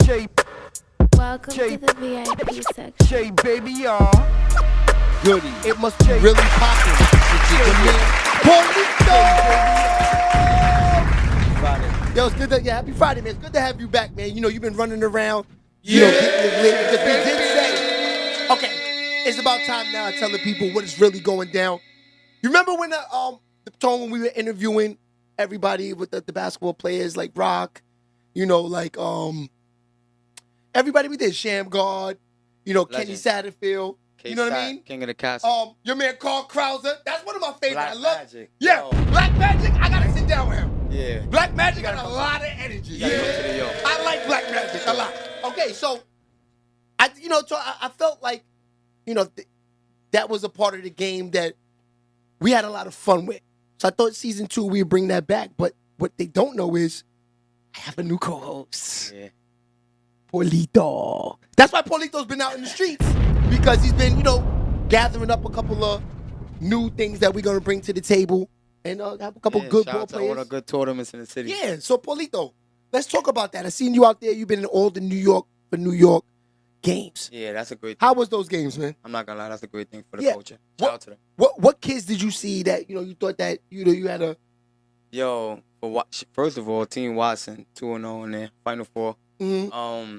Welcome to the VIP section. Shay, baby, Goody. it must be really poppin'. Friday. Yo, it's good to, happy Friday, man. It's good to have you back, man. You know, you've been running around, you know, getting it lit. Because we did say, okay, it's about time now to tell the people what is really going down. You remember when the tone when we were interviewing everybody with the basketball players like Rock, you know, like everybody we did, Shamgard, you know, Kenny Satterfield, you know what I mean? King of the Castle. Your man Carl Krauser, that's one of my favorites. Black I love Magic. Yeah, Yo. Black Magic, I gotta sit down with him. Yeah. Black Magic got a lot of energy. You gotta go to the Yo. I like Black Magic a lot. Okay, so I felt like, you know, that was a part of the game that we had a lot of fun with. So I thought season 2 we would bring that back. But what they don't know is I have a new co-host. Yeah. Paulito. That's why Paulito's been out in the streets. Because he's been, you know, gathering up a couple of new things that we're going to bring to the table. And have a couple good ball players. All the good tournaments in the city. Yeah, so Paulito, let's talk about that. I seen you out there. You've been in all the New York games. Yeah, that's a great thing. How was those games, man? I'm not gonna lie, that's a great thing for the Yeah. culture. Shout out to them. What kids did you see that, you know, you thought that, you know, you had a... Yo, first of all, Team Watson, 2-0 in there, Final Four. Mm-hmm.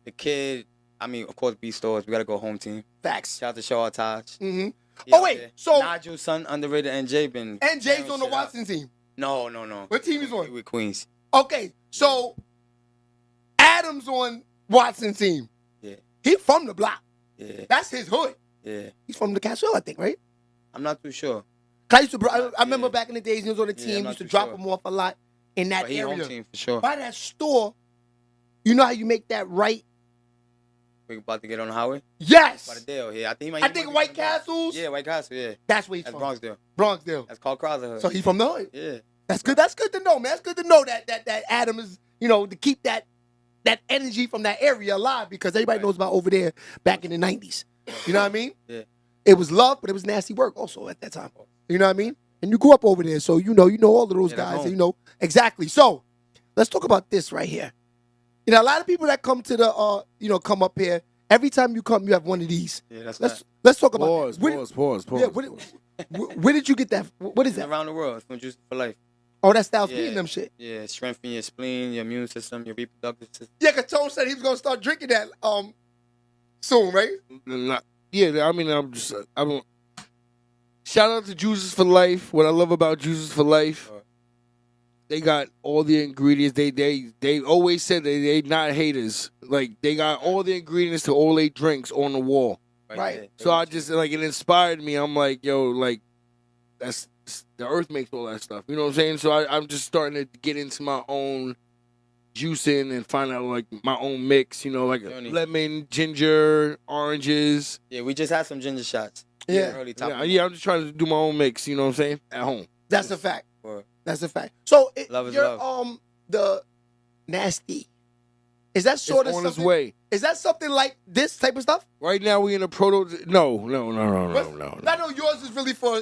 The kid, I mean, of course, B Stores. We gotta go home team. Facts. Shout out to Shaw Taj. Mm-hmm. Oh, wait, so... Nigel's son, underrated, and Jay been... And Jay's on the Watson team. No. What team is on? With Queens. Okay, so Adam's on Watson's team. Yeah. He from the block. Yeah. That's his hood. Yeah. He's from the Castle, I think, right? I'm not too sure. I remember back in the days he was on the team. I'm Used to not too drop sure. him off a lot in that But he area. home team for sure. By that store, you know how you make that right? We about to get on the highway? Yes. By the Dale here. I think White Castles. Yeah, White Castle, yeah. That's where he's That's from. Bronxdale. Bronxdale. That's called Crowther. So he's from the hood. Yeah. That's good. That's good to know, man. That's good to know that Adam is, you know, to keep that energy from that area alive because everybody knows about over there back in the 90s. You know what I mean? Yeah. It was love, but it was nasty work also at that time. You know what I mean? And you grew up over there, so you know all of those guys. You know exactly. So let's talk about this right here. You know, a lot of people that come to the come up here. Every time you come, you have one of these. Yeah, that's let's talk about pause. Yeah, where did you get that? What is that? Around the world. It's from Juice for Life. Oh, that's Styles P and them shit. Yeah, strengthen your spleen, your immune system, your reproductive system. Yeah, because Tone said he was gonna start drinking that soon, right? Yeah, I mean, I'm shout out to Juices for Life. What I love about Juices for Life, they got all the ingredients. They always said they not haters. Like they got all the ingredients to all they drinks on the wall. Right. So I just like it inspired me. I'm like, yo, like that's the earth makes all that stuff. You know what I'm saying? So I'm just starting to get into my own juicing and find out like my own mix. You know, like lemon, ginger, oranges. Yeah, we just had some ginger shots. Yeah. Early I'm just trying to do my own mix. You know what I'm saying? At home. That's a fact. That's a fact. So love is you're love. The nasty. Is that sort of on something? its way. Is that something like this type of stuff? Right now we in a proto. No. I know yours is really for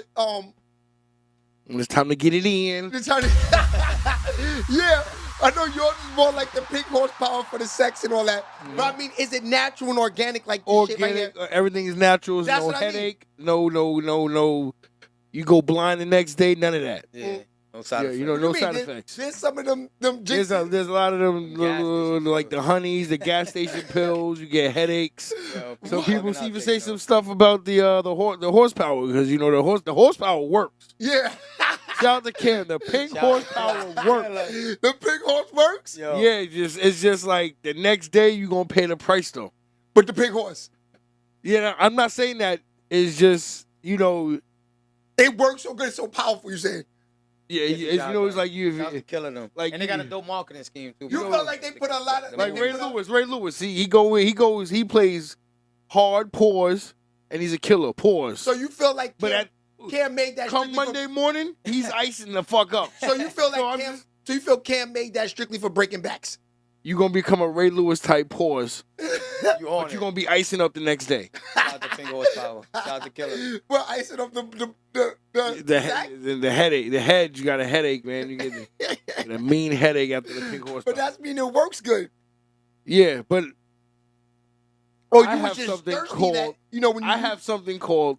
It's time to get it in. Yeah, I know yours is more like the pink horsepower for the sex and all that. But I mean, is it natural and organic like this shit right here? Everything is natural. There's no headache. No. You go blind the next day. None of that. Yeah. No side effects. You know, no side effects. There's some of them There's a lot of them, like the honeys, the gas station pills. You get headaches. So people even say some stuff about the horsepower because you know the horsepower works. Yeah. Shout out to Kim. The pink horsepower works. The pink horse works? Yo. Yeah, it's just like the next day you gonna pay the price though. But the pink horse. Yeah, I'm not saying that. It's just you know. It works so good, it's so powerful. You saying? Yeah, it's like you killing them. Like and they got a dope marketing scheme too. You feel like they put a lot of like Ray Lewis. He plays hard pause, and he's a killer pause. So you feel like Cam made that come Monday morning, he's icing the fuck up. So you feel like Cam made that strictly for breaking backs? You gonna become a Ray Lewis type pause. But you're gonna be icing up the next day. Shout out to pink horsepower. Shout out to killer. Well, icing up the headache. The head, you got a headache, man. You get a mean headache after the pink horsepower. But that's mean it works good. Yeah, but Oh, you I was have just something thirsty called. that, you know, when you I have something called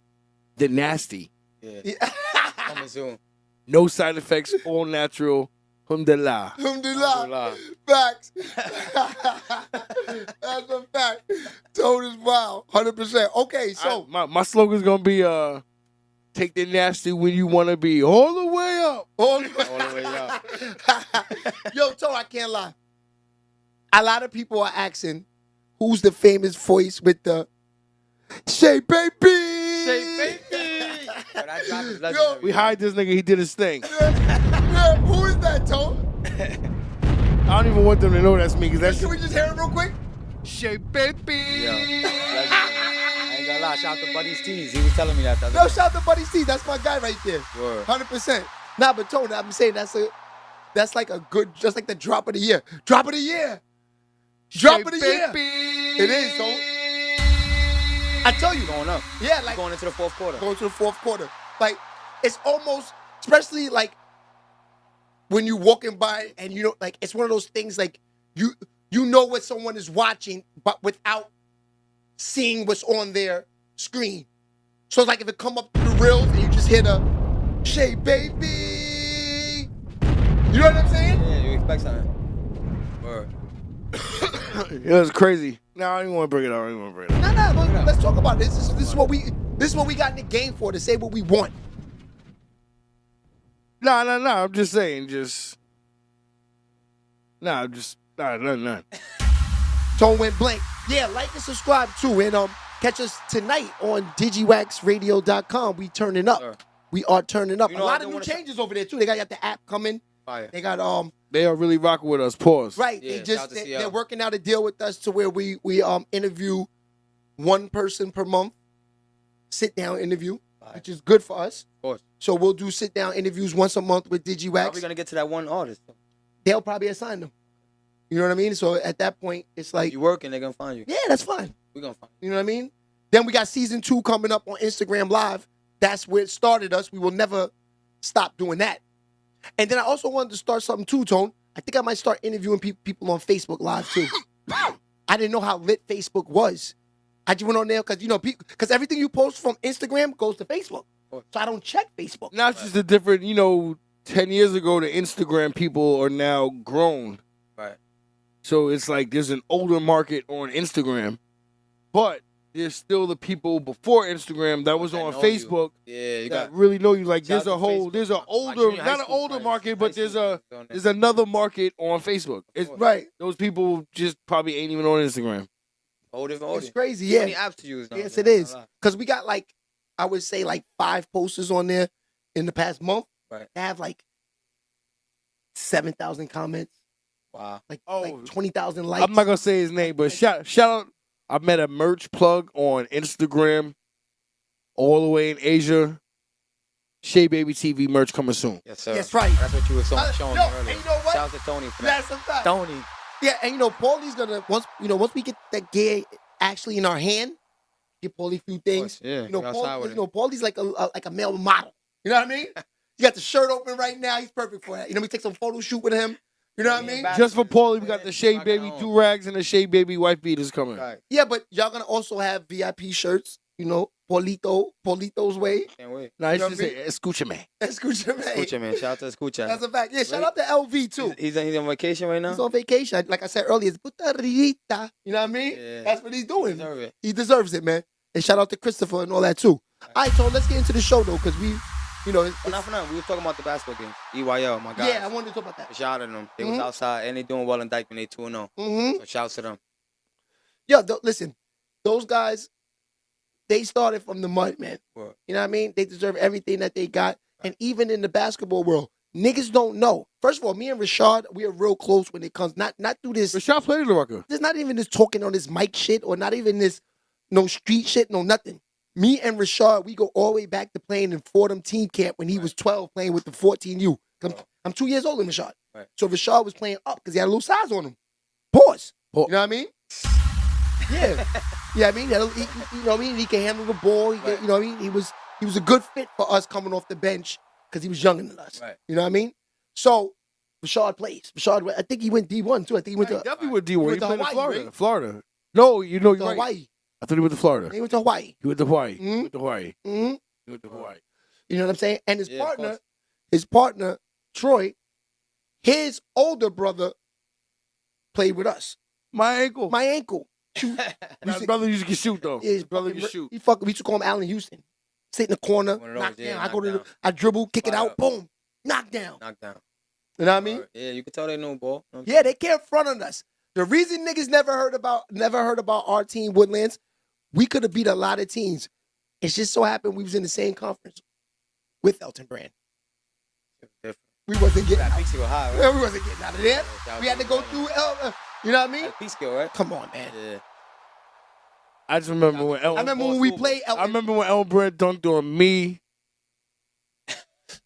the nasty. Yeah. Yeah. Coming soon. No side effects, all natural. Alhamdulillah. Alhamdulillah. Facts. That's a fact. Tone is wild. 100%. Okay, so My slogan's gonna be take the nasty when you wanna be all the way up. all All the way up. Yo, Tone, I can't lie. A lot of people are asking, who's the famous voice with the Shay Baby? Shay Baby. Yo, that drop is legendary. We hired this nigga, he did his thing. Yeah, who is that, Tone? I don't even want them to know that's me, cause that's Can we just hear it real quick? Shay Baby. Yo, legendary. I ain't gonna lie. Shout out to Buddy's Tees. He was telling me that. Yo, shout out to Buddy C. That's my guy right there. Word. 100%. Nah, but Tone, I'm saying that's like a good, just like the drop of the year. Drop of the year. Drop of the year. It is, Tone. I tell you. Going up. Yeah, like Going into the fourth quarter. going to the fourth quarter. Like, it's almost, especially like when you walking by and you know, like it's one of those things like you know what someone is watching, but without seeing what's on their screen. So it's like if it come up through the reels and you just hit a Shay Baby. You know what I'm saying? Yeah, you expect something. Word. It was crazy. No, I don't even want to bring it up. No, let's talk about this. This is what we got in the game for, to say what we want. No. I'm just saying, no. Tone went blank. Yeah, like and subscribe too. And catch us tonight on digiwaxradio.com. We turning up. Sure. We are turning up. You A know, lot I of do new wanna changes over there too. They got the app coming. Fire. They got They are really rocking with us. Pause. right. Yeah, they shout out just to CL. they're working out a deal with us to where we interview one person per month, sit down interview, Fire. which is good for us. Of course. So we'll do sit down interviews once a month with How DigiWax. we gonna get to that one artist? They'll probably assign them. You know what I mean? So at that point, it's like, You working, they're gonna find you. yeah, that's fine. We gonna find You know what I mean? Then we got season 2 coming up on Instagram Live. That's where it started us. We will never stop doing that. And then I also wanted to start something too, Tone. I think I might start interviewing people on Facebook Live too. I didn't know how lit Facebook was. I just went on there because, you know, because everything you post from Instagram goes to Facebook. So I don't check Facebook. Now it's just a different, 10 years ago, the Instagram people are now grown. you. Right. So it's like there's an older market on Instagram, but there's still the people before Instagram that was That on know you. Facebook Yeah, you that got really know you. Like Shout there's out a to whole, Facebook. there's an My older, junior high not an school older friends, market, high but school there's friends on there. there's another market on Facebook. It's Right. those people just probably ain't even on Instagram. Whole different It's audience. crazy, Too yeah. many apps to use now. Yes, man. it is. Not Because we got like, I would say like 5 posters on there in the past month. Right. They have like 7,000 comments, Wow. like, Oh. like 20,000 likes. I'm not gonna say his name, but shout out. I met a merch plug on Instagram, all the way in Asia. SHEABABYTV merch coming soon. Yes, sir. That's right. That's what you were showing me yo, earlier. and you know what? Shout out to Tony for that. That's a fact. Tony. Yeah, and you know, Paulie's gonna once we get that gear actually in our hand, get Paulie a few things. Yeah, You know, get outside with it. Paulie's like a male model. You know what I mean? You got the shirt open right now. He's perfect for that. You know, we take some photo shoot with him. You know what I mean? Just for Paulie, we got the Yeah, Shea rock Baby it on. do rags and the Shea Baby white beaters coming. Right. Yeah, but y'all gonna also have VIP shirts. You know, Paulito's way. Can't wait. No, it's You know just what I say Escucha man. Escucha, man. Escucha, man. Shout out to Escucha. That's a fact. Yeah, shout Right. out to LV too. He's on vacation right now? He's on vacation. Like I said earlier, it's Puta Rita. You know what I mean? Yeah. That's what he's doing. Deserve it. He deserves it, man. And shout out to Christopher and all that too. All right, so let's get into the show though, because we, you know, But not for nothing. We were talking about the basketball game. EYL, my guys. yeah, I wanted to talk about that. Shout out to them. They was Mhm. outside and they doing well in Dykeman. They 2-0. Mm-hmm. So shouts to them. Yo, listen, those guys, they started from the mud, man. Word. You know what I mean? They deserve everything that they got. And even in the basketball world, niggas don't know. First of all, me and Rashad, we are real close when it comes, not through this. Rashad played the record. There's not even this talking on this mic shit or not even this no street shit, no nothing. Me and Rashad, we go all the way back to playing in Fordham team camp when he was 12 playing with the 14U. I'm 2 years older than Rashad. Right. So Rashad was playing up because he had a little size on him. Pause. Pause. You know what I mean? Yeah. Yeah, I mean, you know what I mean? He can handle the ball. He can, you know what I mean? He was a good fit for us coming off the bench because he was younger than us. Right. You know what I mean? So Rashard plays. Rashard, I think he went D1 too. I think he went to definitely with D1. He went to played in Hawaii, Florida. right? Florida. No, you know, you're right. Hawaii. I thought he went to Florida. He went to Hawaii. He went to Hawaii. Mm-hmm. He went to Hawaii. Mm-hmm. He went to Hawaii. You know what I'm saying? And his partner, Troy, his older brother played with us. My ankle. My ankle. My brother used to get shoot though. His brother used to shoot. We used to call him Allen Houston. Sit in the corner, knock down. I dribble, kick it out, boom, knock down. Knock down. You know what I mean? Yeah, you can tell they know ball. Yeah, they can't front on us. The reason niggas never heard about our team, Woodlands, we could have beat a lot of teams. It just so happened we was in the same conference with Elton Brand. We wasn't getting out. High, right? Yeah, we wasn't getting out of there. We had to go through Elton. You know what I mean? Peace skill, right? Come on, man. Yeah. I just remember when Elton. I remember when we played Elton. I remember when Elton Brand dunked on me,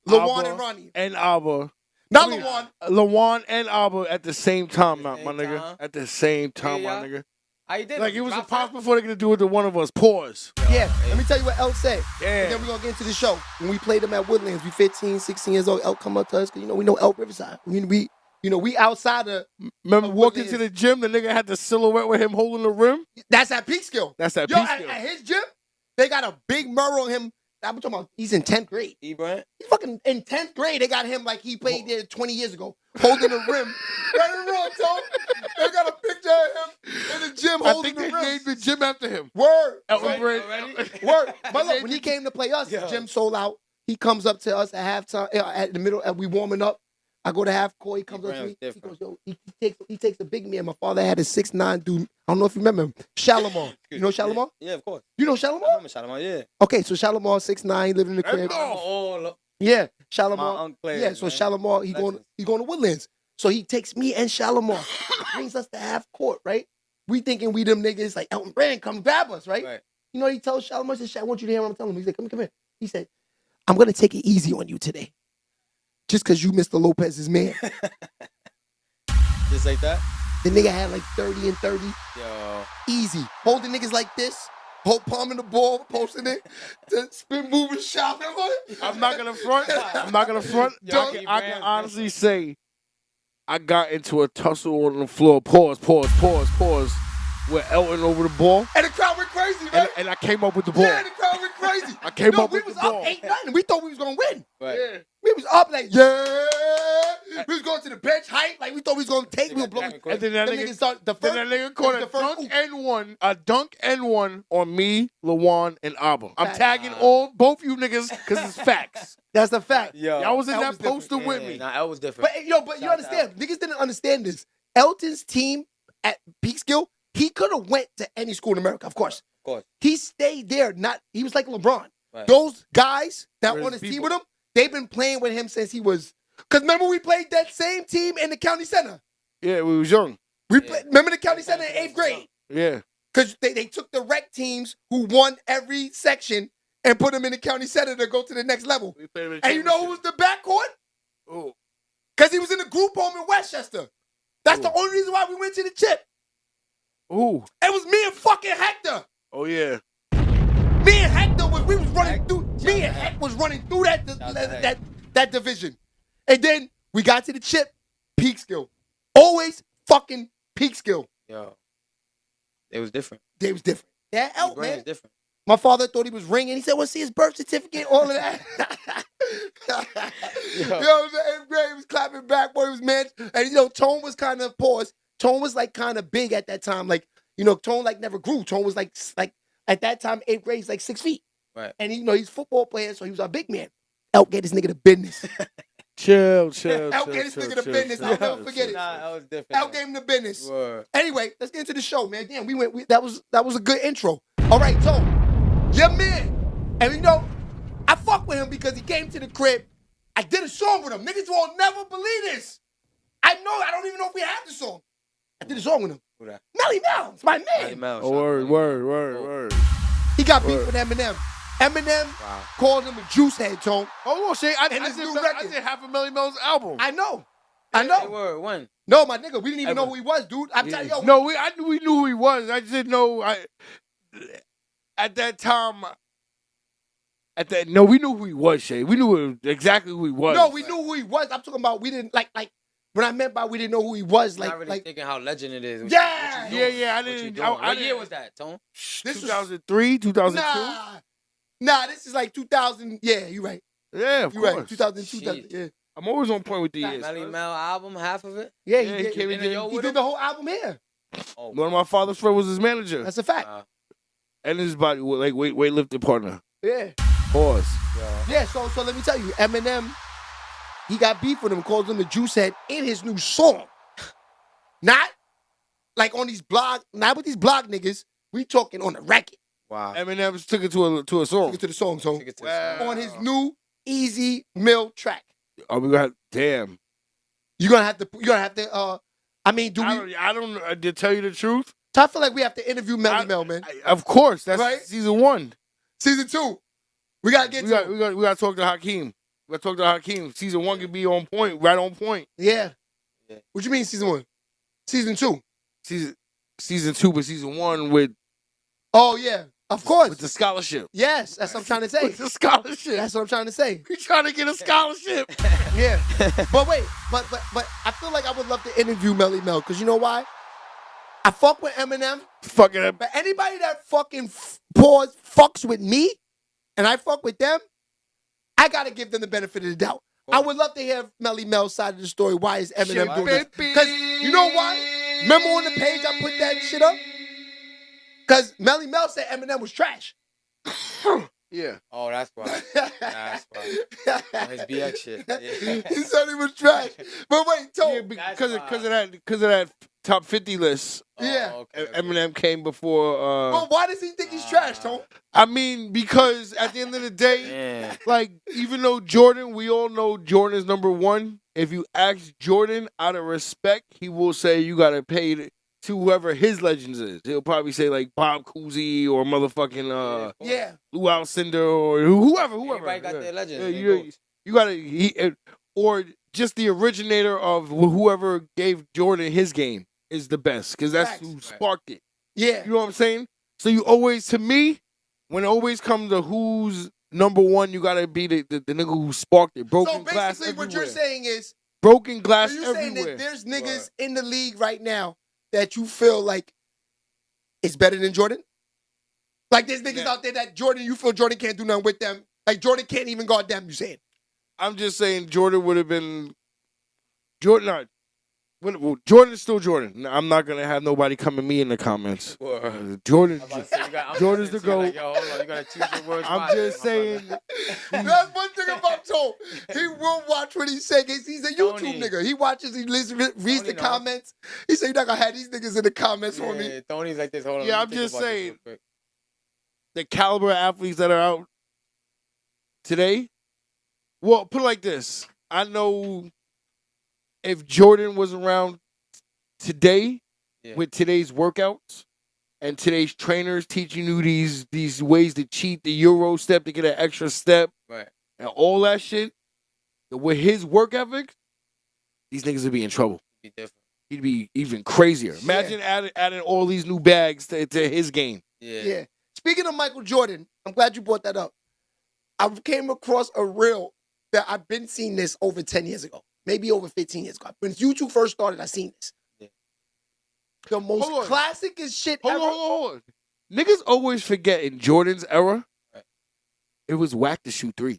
Lawan and Ronnie. and Abba. Not Lawan. Lawan and Abba at the same time, my Same nigga. time. At the same time, Yeah, my nigga. How you did Like it was impossible for they to do it to one of us. Pause. Yeah, let me tell you what Elk said. Yeah. And then we're going to get into the show. When we played them at Woodlands, we 15, 16 years old. Elk come up to us because, we know Elk Riverside. We outside of... Remember of walking Woodlands. to the gym, the nigga had the silhouette with him holding the rim? That's at Peekskill. That's at Yo, Peekskill. at his gym, they got a big mural on him. I'm talking about he's in 10th grade. Brand? He's fucking in 10th grade. They got him like he played there 20 years ago, holding the rim. Right or wrong, Tom? They got a picture of him in the gym I holding think the they rim. named the gym after him. Word. Elton Brand. Word. But look, when he came to play us, Jim sold out. He comes up to us at halftime, at the middle, we warming up. I go to half court. He comes up to me. He goes, yo, he takes a big man. My father had a 6'9" dude. I don't know if you remember him. Shalimar. You know Shalimar? Yeah, of course. You know I Shalimar? remember Shalimar, yeah. Okay, so Shalimar 6'9", he lived in the crib. Yeah, Shalimar. My players, Yeah, so man. Shalimar, he going to Woodlands. So he takes me and Shalimar, brings us to half court, right? We thinking we them niggas like Elton Brand, come grab us, right? You know, he tells Shalimar, he said, I want you to hear what I'm telling him. He said, come here. He said, I'm going to take it easy on you today. Just because you Mr. Lopez's man. Just like that? The nigga had like 30 and 30. Yo. Easy. Holding niggas like this. Hold palming the ball, posting it. Spin moving, shot. I'm not going to front. I can honestly say I got into a tussle on the floor. Pause. With Elton over the ball. And the crowd went crazy, right? And I came up with the ball. Yeah, the crowd went crazy. I came up with the ball. We was up 8-0. We thought we was going to win. Right. Yeah. We was up like, yeah. We was going to the bench height like we thought we was going to take. We were blowing. And then that nigga caught a dunk and one on me, Lawan, and Abba. I'm tagging both you niggas because it's facts. That's a fact. Yo. Y'all was in That that was poster with me. Nah, that was different. But you understand. Niggas didn't understand this. Elton's team at Peekskill, he could have went to any school in America, of course. Of course. He stayed there. He was like LeBron. Right. Those guys that Where's on his team people? with him, they've been playing with him since he was. Because remember we played that same team in the county center. Yeah, we was young. Remember the county center in 8th grade? Yeah. Because they took the rec teams who won every section and put them in the county center to go to the next level. We played And you know who was the backcourt? Oh. Because he was in the group home in Westchester. That's the only reason why we went to the chip. Ooh. It was me and fucking Hector. Oh, yeah. Me and Hector was running through. Me and Heck was running through that division. And then we got to the chip. Peekskill. Always fucking Peekskill. Yo. It was different. They was different. That Elk, Brand man. is different. My father thought he was ringing. He said, "Well, see his birth certificate, all of that." Yo, the 8th grade, he was clapping back, boy. He was mad. And Tone was kind of paused. Tone was like kind of big at that time. Like, Tone like never grew. Tone was like at that time, 8th grade, he's like 6 feet. Right. And he's a football player, so he was a big man. Elk get this nigga the business. Chill. Elk gave this nigga the business. I'll never forget it. Nah, that was different. Elk gave him the business. Word. Anyway, let's get into the show, man. Damn, that was a good intro. All right, so your man, and I fuck with him because he came to the crib. I did a song with him. Niggas will never believe this. I don't even know if we have the song. I did a song with him. Who that? Melly Mel, it's my Melly man. Mel. Oh, word. He got beat with Eminem. Eminem called him a juice head, Tone. Hold on, Shay. I his new record. did half a Melly Mel's album. I know. Hey, word, when? No, my nigga, we didn't even know who he was, dude. I'm telling you, No, we knew who he was. I just didn't know. At that time. No, we knew who he was, Shay. We knew exactly who he was. No, we knew who he was. I'm talking about we didn't like What I meant by we didn't know who he was, Not really thinking how legend it is. Yeah! What you doing? I What didn't. you doing? I What year didn't- was that, Tone? This 2003, 2002. Nah, this is like 2000. Yeah, you're right. Yeah, of You're course. right. 2002. 2000, yeah. I'm always on point with the years. Melly Mel album, half of it. Yeah, Yeah, he he came did. in there. He did the whole album here. Oh, One of my father's friends was his manager That's a fact. and his body like weightlifting partner. Yeah. Pause. Yeah, so let me tell you, Eminem, he got beef with him, calls him the juice head in his new song. Not like on these not with these blog niggas. We talking on the record. Wow. Eminem took it to a song. Took it to the song, so Took it to the song. on his new Easy Mill track. Oh, we got damn. You're gonna have to. I mean, do we? I don't. To tell you the truth, I feel like we have to interview Melly Mel, man. of course, that's Right? season 1. Season 2, we gotta get We to. got, we got we got to talk to Hakeem. We got to talk to Hakeem. Season 1 could be on point, right on point. Yeah. What you mean season 1? Season 2. Season 2, but season 1 with Oh yeah, of course. with the scholarship. Yes, that's what I'm trying to say. With the scholarship. That's what I'm trying to say. We trying to get a scholarship. Yeah. But wait, but I feel like I would love to interview Melly Mel, because you know why? I fuck with Eminem, Fucking up. but anybody that fucking fucks with me, and I fuck with them, I gotta give them the benefit of the doubt. I would love to hear Melly Mel's side of the story. Why is Eminem doing this? Because you know why? Remember on the page I put that shit up? Because Melly Mel said Eminem was trash. Yeah. Oh, that's why. That's why. Oh, his BX shit. Yeah. He said he was trash. But wait, Yeah, Toe. because of that top 50 list. Yeah. Oh, okay. Eminem came before. Well, why does he think he's trash, Toe? I mean, because at the end of the day, Yeah. like, even though Jordan, we all know Jordan is number 1. If you ask Jordan out of respect, he will say you got to pay to whoever his legends is. He'll probably say like Bob Cousy or motherfucking Yeah. Lou Alcindor or whoever. Everybody got their legends. Yeah, their you goats. gotta or just the originator of whoever gave Jordan his game is the best, because that's Facts. who sparked it. Yeah. You know what I'm saying? So you always, to me, when it always comes to who's number 1, you gotta be the nigga who sparked it. Broken So glass basically, what everywhere. you're saying is, Broken glass you're saying everywhere. that there's niggas in the league right now that you feel like is better than Jordan? Like there's niggas out there that you feel Jordan can't do nothing with them. Like Jordan can't even guard them, you saying? I'm just saying Jordan would have been Jordan. Jordan is still Jordan. I'm not gonna have nobody come at me in the comments. Jordan, Jordan's the GOAT. Like, yo, hold on, you gotta choose your words. I'm just saying. That's one thing about Toe. He will watch what he's saying. He's a YouTube Tony. nigga. He watches, he reads the Tony knows. comments. He said, you're not gonna have these niggas in the comments for me. Yeah, Tony's like this. Hold on. Yeah, let I'm me think just about this saying. real quick. The caliber of athletes that are out today. Well, put it like this. I know if Jordan was around today with today's workouts and today's trainers teaching you these ways to cheat the Euro step to get an extra step Right. and all that shit, with his work ethic, these niggas would be in trouble. Be different. He'd be even crazier. Imagine adding all these new bags to his game. Yeah. Speaking of Michael Jordan, I'm glad you brought that up. I came across a reel that I've been seeing this over 10 years ago, maybe over 15 years ago. When YouTube first started, I seen this. Yeah. The most classicest shit ever. Hold on. Niggas always forget in Jordan's era, it was whack to shoot threes.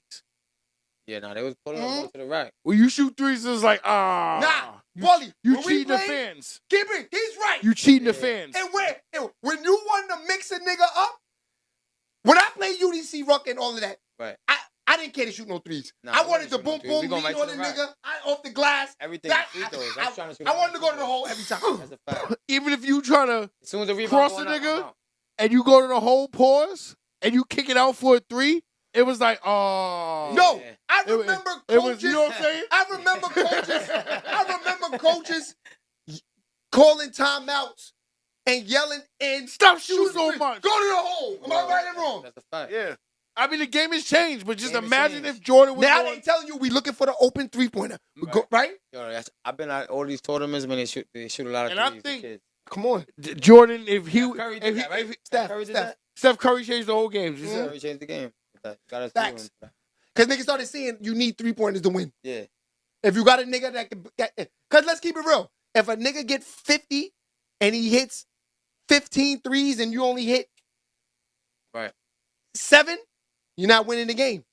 Yeah, nah, they was pulling up to the rack. When you shoot threes, it's like, Wally, you when we cheating the played, fans. Keep it. He's right. You cheating the fans. And when you want to mix a nigga up, when I played UDC Ruck and all of that, Right. I didn't care to shoot no threes. Nah, I wanted to shoot no boom, threes. boom, We going lean right on to the the rack. nigga, off the glass. Everything free throws. I'm trying to shoot I wanted to go to free the hole every time. That's a fact. Even if you trying to As soon as the rebound cross the going up, I'm nigga out. and you go to the hole, pause, and you kick it out for a three, it was like, oh. No, Yeah. I remember It coaches. was, you know what I'm saying? I remember coaches calling timeouts and yelling and Stop shooting shoot so threes. much. Go to the hole. Am I right or wrong? That's a fact. Yeah. I mean, the game has changed, but just Game has imagine changed. if Jordan was Now going. they telling you we looking for the open 3-pointer. Right? Yo, I've been at all these tournaments when they shoot a lot of And I threes. think- the kids. Come on. Jordan, if he, Steph Curry did that, right? Steph, Curry did Steph. that. Steph Curry changed the whole game. Just- Curry changed the game. Got us Facts. through him. Because niggas started seeing you need 3-pointers to win. Yeah. If you got a nigga that can, because let's keep it real. If a nigga get 50 and he hits 15 threes and you only hit 7, you're not winning the game.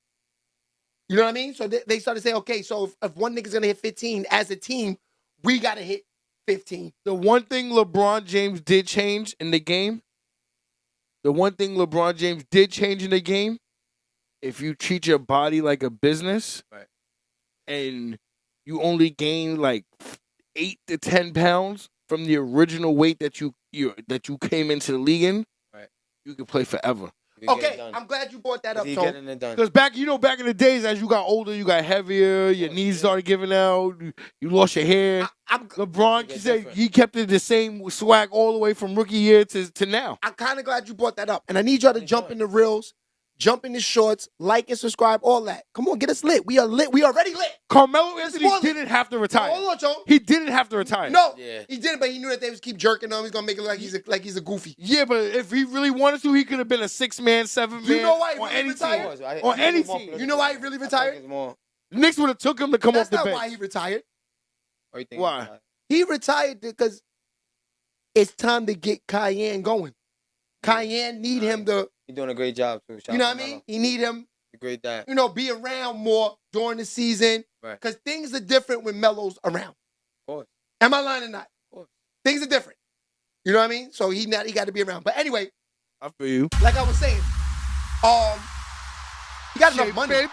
You know what I mean? So they started to say, okay, so if one nigga's going to hit 15 as a team, we got to hit 15. The one thing LeBron James did change in the game, if you treat your body like a business, and you only gain like 8 to 10 pounds from the original weight that you came into the league in, you can play forever. Okay, I'm glad you brought that up, Tone. Because back in the days, as you got older, you got heavier, your knees started giving out, you lost your hair. LeBron said he kept it the same swag all the way from rookie year to now. I'm kind of glad you brought that up. And I need y'all to jump in the reels, jump in the shorts, like and subscribe, all that. Come on, get us lit. We are lit. We already lit. Carmelo Anthony didn't have to retire. Hold on, Joe. He didn't have to retire. No, he didn't, but he knew that they would keep jerking him. He's going to make it like he's a goofy. Yeah, but if he really wanted to, he could have been a 6-man, 7-man. You know why he on really any retired? team. On any team. You know why he really retired? The Knicks would have took him to come off the bench. That's not why he retired. Why? He retired because it's time to get Cayenne going. Cayenne need him to... He's doing a great job, too. You know what I mean? He need him... Great dad. You know, be around more during the season. Because things are different when Melo's around. Of course. Am I lying or not? Of course. Things are different. You know what I mean? So he got to be around. But anyway, I feel you. Like I was saying, he got enough money.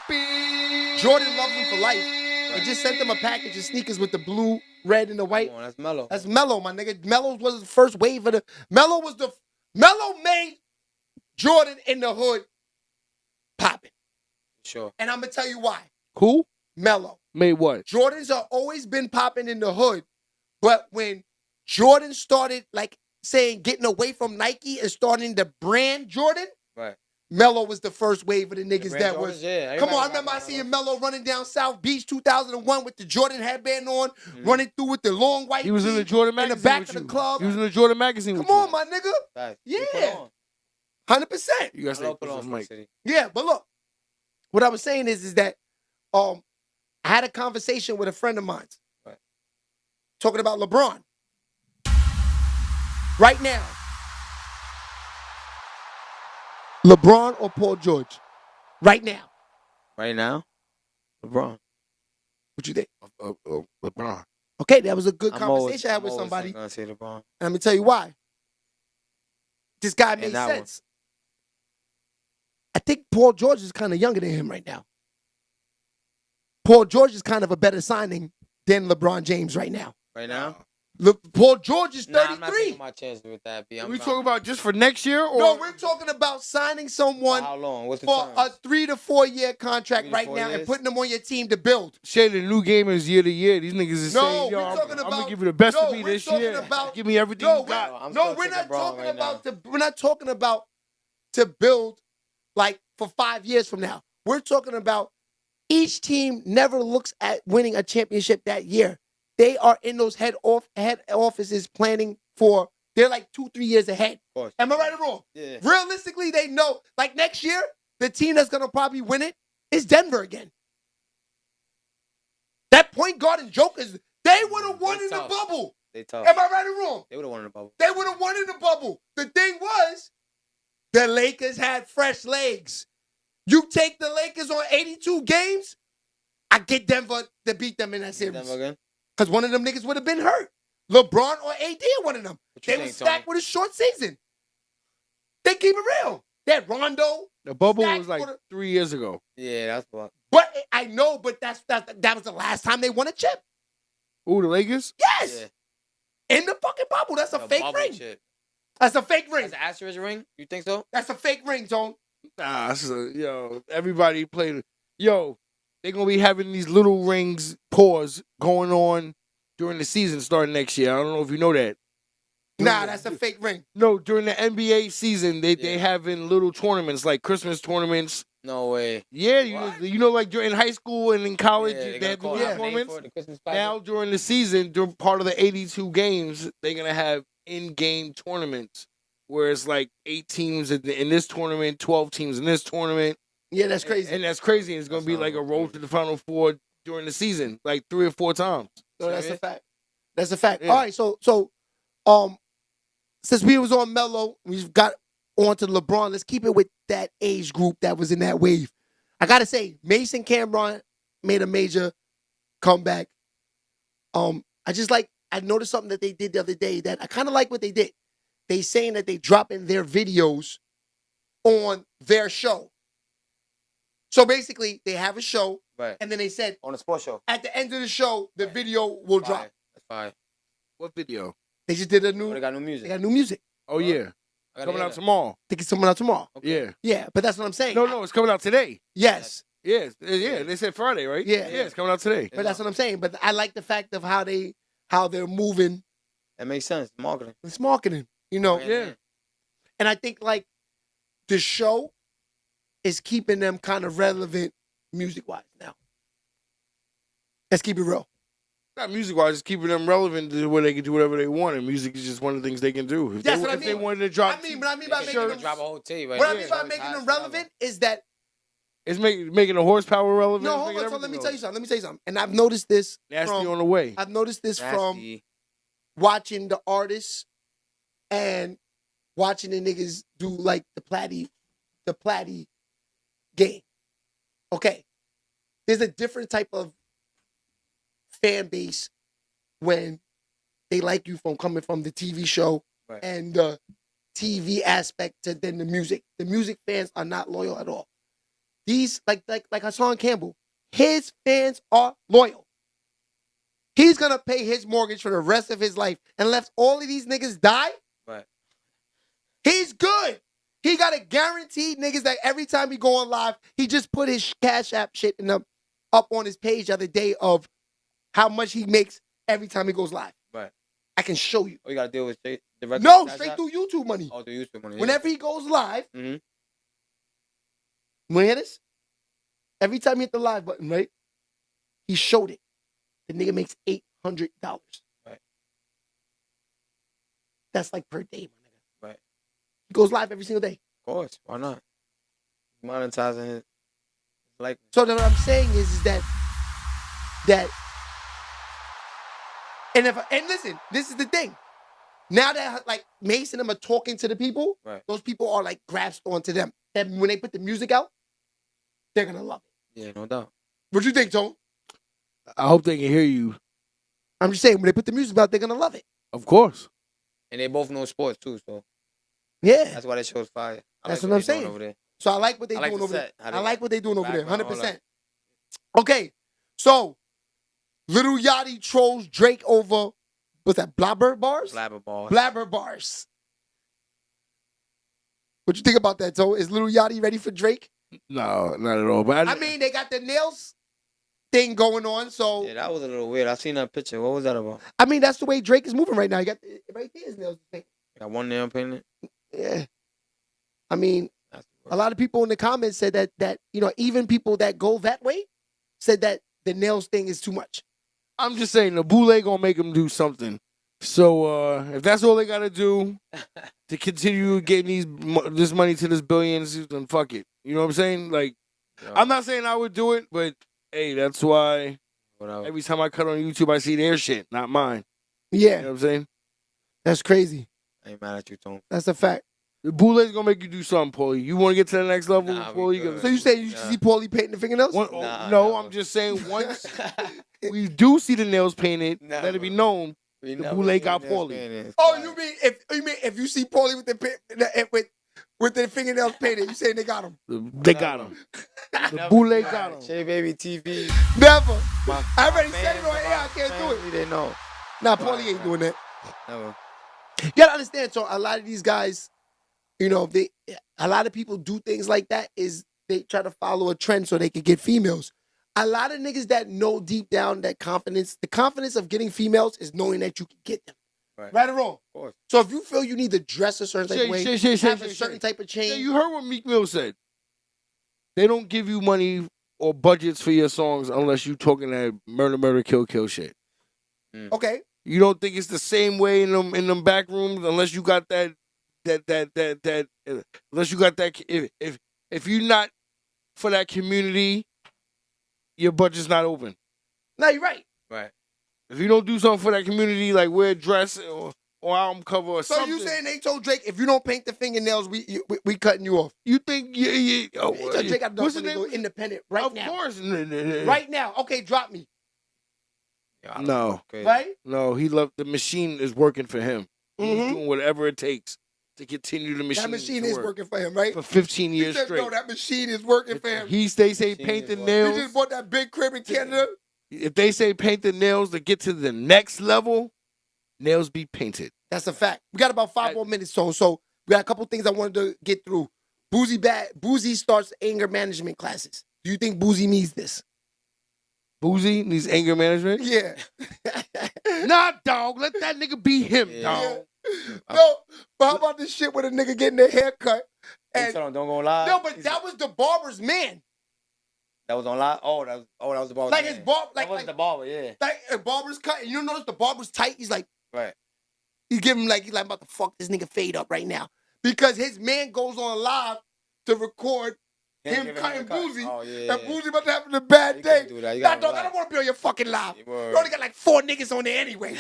Jordan loved him for life. They just sent him a package of sneakers with the blue, red, and the white. Come on, that's Melo. That's Melo, my nigga. Melo was the first wave of the... Melo made Jordan in the hood popping. Sure. And I'm going to tell you why. Who? Melo. Made what? Jordans have always been popping in the hood. But when Jordan started, like, saying getting away from Nike and starting the brand Jordan, Melo was the first wave of the niggas that Jordans, was... Yeah, Come on, I remember I seeing Melo running down South Beach 2001 with the Jordan headband on, running through with the long white He was in the Jordan magazine in the back with of the you. club. He was in the Jordan magazine Come with on, you. my nigga. Right. Yeah. 100%. You guys say put on mic. Yeah, but look, what I was saying is that I had a conversation with a friend of mine talking about LeBron. Right now, LeBron or Paul George? Right now. Right now? LeBron. What you think? LeBron. Okay, that was a good conversation I had with somebody. I'm gonna say LeBron. And let me tell you why. This guy made sense. I think Paul George is kind of younger than him right now. Paul George is kind of a better signing than LeBron James right now. Right now? Paul George is 33. I'm not taking my chances with that. B. We talking about just for next year? Or? No, we're talking about signing someone how long? What's the for terms? a 3 to 4 year contract right now and putting them on your team to build. Shade, the new game is year to year. These niggas is saying, yo, I'm going to give you the best of me this year. Give me everything you got. We're not talking about to build like for 5 years from now. We're talking about each team never looks at winning a championship that year. They are in those head offices planning for, they're like 2-3 years ahead. Am I right or wrong? Yeah. Realistically, they know, like next year, the team that's going to probably win it is Denver again. That point guard and Jokers, they would have won in the bubble. They tough. Am I right or wrong? They would have won in the bubble. They would have won in the bubble. The thing was, the Lakers had fresh legs. You take the Lakers on 82 games, I get Denver to beat them in that series. Denver again? Because one of them niggas would have been hurt. LeBron or AD, one of them. They were stacked with a short season. They keep it real. They had Rondo. The bubble was like 3 years ago. Yeah, that's what. But I know, but that was the last time they won a chip. Ooh, the Lakers? Yes. Yeah. In the fucking bubble. That's a fake ring. Chip. That's a fake ring. That's an asterisk ring? You think so? That's a fake ring, Tone. Nah, everybody played. Yo, they're going to be having these little rings, going on during the season starting next year. I don't know if you know that. Nah, that's a fake ring. No, during the NBA season, they having little tournaments, like Christmas tournaments. No way. Yeah, you know, like during high school and in college, they have little tournaments. Now, during the season, during part of the 82 games, they're going to have in-game tournaments where it's like 8 teams in this tournament, 12 teams in this tournament. Yeah, that's crazy. And that's crazy. It's going to be like a road to the Final Four during the season, like 3 or 4 times. No, that's a fact. That's a fact. Yeah. All right, so since we was on Mello, we got on to LeBron. Let's keep it with that age group that was in that wave. I gotta say, Mase and Cameron made a major comeback. I noticed something that they did the other day that I kind of like what they did. They saying that they dropping their videos on their show. So basically, they have a show, Right. and then they said On a sports show. at the end of the show, the video will drop. That's fine. What video? They just did a Oh, new. they got new music. They got new music. Oh, yeah. I gotta Coming hear out that. tomorrow. I think it's coming out tomorrow. Okay. Yeah. Yeah, but that's what I'm saying. No, it's coming out today. Yes, Yeah, they said Friday, right? Yeah. Yeah, it's coming out today. but that's what I'm saying. But I like the fact of how they're moving. That makes sense. Marketing. It's marketing, you know. Yeah. And I think like the show is keeping them kind of relevant music wise now. Let's keep it real. Not music-wise, it's keeping them relevant to where they can do whatever they want, and music is just one of the things they can do. If That's they, what I if they mean. wanted to drop, What I mean by They making should them, drop a whole tape. Right what I there. mean by Always making high them forever. relevant is that it's making the horsepower relevant. no, it's hold making on. So let me everything tell you something. And I've noticed this Nasty from on the way. I've noticed this from Nasty. watching the artists and watching the niggas do like the Platty game. Okay. There's a different type of fan base when they like you from coming from the TV show Right. and the TV aspect to then the music. The music fans are not loyal at all. These like Hassan Campbell, his fans are loyal. He's gonna pay his mortgage for the rest of his life unless all of these niggas die. Right. He's good. He got a guaranteed niggas that every time he go on live, he just put his Cash App shit up on his page the other day of how much he makes every time he goes live. Right. I can show you. Oh, you gotta deal with straight direct. No, Cash straight App? through YouTube money. Oh, through YouTube money. Yeah. Whenever he goes live, Mm-hmm. you wanna hear this? Every time he hit the live button, right? He showed it. The nigga makes $800. Right. That's like per day, my nigga. Right. He goes live every single day. Of course. Why not? Monetizing his like. So then what I'm saying is that and listen, this is the thing. Now that like Mase and them are talking to the people, Right. those people are like grasped onto them. That when they put the music out, they're gonna love it. Yeah, no doubt. What you think, Tone? I hope they can hear you. I'm just saying when they put the music out, they're gonna love it. Of course. And they both know sports too, so Yeah. that's why that show's fire. I That's like what I'm they doing saying. over there. So I like what they're I like doing the over there. set, how I they like got what they're doing over there, background, all 100%. Okay, so Little Yachty trolls Drake over, what's that, blabber bars? Blabber ball. Blabber bars. What you think about that, Toe? Is Little Yachty ready for Drake? No, not at all. But I mean, they got the nails thing going on, so Yeah, that was a little weird. I seen that picture. What was that about? I mean that's the way Drake is moving right now. You got right there, his nails. Got one nail painted. Yeah, I mean, That's a lot of people in the comments said that you know even people that go that way said that the nails thing is too much. I'm just saying the boule gonna make them do something. So if that's all they gotta do to continue getting this money to this billions, then fuck it. You know what I'm saying? Like, Yo, I'm not saying I would do it, but hey, that's why whatever. every time I cut on YouTube, I see their shit, not mine. Yeah, You know what I'm saying? that's crazy. I ain't mad at you, Tone. That's a fact. The boule's gonna make you do something, Paulie. You want to get to the next level, Nah, we Paulie? good. So you say you Yeah. see Paulie painting the fingernails? Nah, no, no. I'm just saying once we do see the nails painted, Nah, let it be bro. known. We The never boule seen got nails Paulie. painted. It's Oh, fire. you mean if you see Paulie with the fingernails painted, you saying they got him? They got him. The Never boule seen got that. him. Shea Baby TV. Never. My, I already my said it fans, on air. I my can't do it. family, They know. Nah, Paulie ain't doing that. Never. You gotta understand. So a lot of these guys, you know, a lot of people do things like that. Is they try to follow a trend so they can get females. A lot of niggas that know deep down that confidence, the confidence of getting females is knowing that you can get them. Right or wrong? Of course. So if you feel you need to dress a certain type of way, have a certain type of Yeah, chain. you heard what Meek Mill said. They don't give you money or budgets for your songs unless you talking that murder, kill shit. Okay. You don't think it's the same way in them back rooms unless you got that unless you got that if you're not for that community, your budget's not open. No, you're right. Right. If you don't do something for that community, like wear a dress or album cover or So something. you saying they told Drake, if you don't paint the fingernails, we cutting you off? You think, oh, They told Drake got to what's go the name? independent right Of now. course. Right now. Okay, drop me. Yeah, No. Right? No, the machine is working for him. He's Mhm. doing whatever it takes to continue the machine. That machine to is work working for him, right? for 15 He years said, straight. no, that machine is working for him. They say Machine paint the is working. He nails. just bought that big crib in Canada. If they say paint the nails to get to the next level, nails be painted. That's a fact. We got about 5 more minutes, so we got a couple things I wanted to get through. Boosie starts anger management classes. Do you think Boosie needs this? Boosie needs anger management? Yeah. Nah, dog. Let that nigga be him, Yeah. dog. No, but how about this shit with a nigga getting their hair cut? Hey, And, tell him, don't go live. no, but that was the barber's man. That was on live? Oh, that was the barber. Like his barber, that wasn't the barber, yeah. like a barber's cut. And you notice the barber's tight? He's like, Right. he's giving him he's like, I'm about to fuck this nigga fade up right now. Because his man goes on live to record him cutting Boosie. Oh, yeah. And Boosie about to have a bad You day. can't do that. You Nah, gotta dog, I relax. don't want to be on your fucking live. Word. You only got like 4 niggas on there anyway.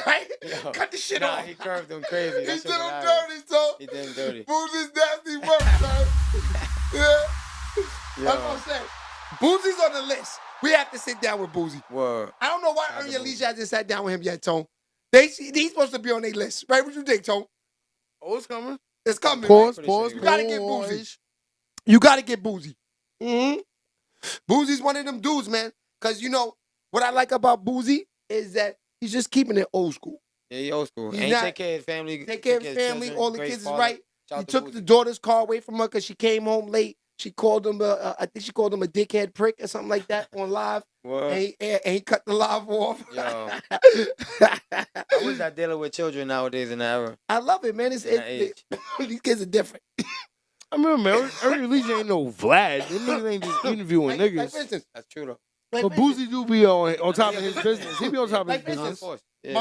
Right? Yo, Cut the shit nah, off. he curved him crazy. He That did shit him hilarious. dirty, so He did him dirty. Boosie's nasty work, son. Yeah. Yo. That's what I'm saying. Boosie's on the list. We have to sit down with Boosie. Word. I don't know why Shout out Earn to Your Boosie. Leisure hasn't sat down with him yet, Tone. He's supposed to be on their list, right? What you think, Tone? Oh, it's coming. It's coming. Pause, right? pause, You gotta get pause. Boosie. You gotta get Boosie. Mm-hmm. Boosie's one of them dudes, man. Because, you know, what I like about Boosie is that he's just keeping it old school. Yeah, he old school. He's And he not- take care of his family. Take care of his family. children, All the great kids is father. right. Shout He out to took the Boosie. daughter's car away from her because she came home late. She called him, I think she called him a dickhead prick or something like that on live. Word. And he cut the live off. Yo. I wish I dealing with children nowadays in that era. I love it, man. In that age. These kids are different. I remember, Earn Your Leisure ain't no Vlad. Them niggas ain't just interviewing Like, niggas. for instance, That's true though. But Boosie do be on top of his business. He be on top of his Like, for business instance, Of course. Yeah.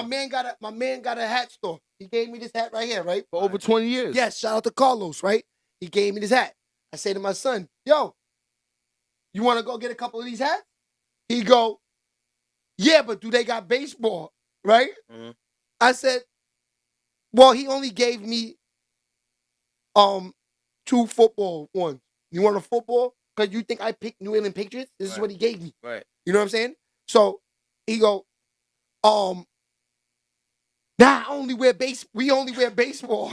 my man got a hat store. He gave me this hat right here, right? for over 20 years. Yes, shout out to Carlos, right? He gave me this hat. I say to my son, yo, you want to go get a couple of these hats? He go, yeah, but do they got baseball, right? Mhm. I said, well, he only gave me 2 football ones. You want a football? Because you think I picked New England Patriots? This is Right. what he gave me. Right. You know what I'm saying? So he go, nah, we only wear baseball.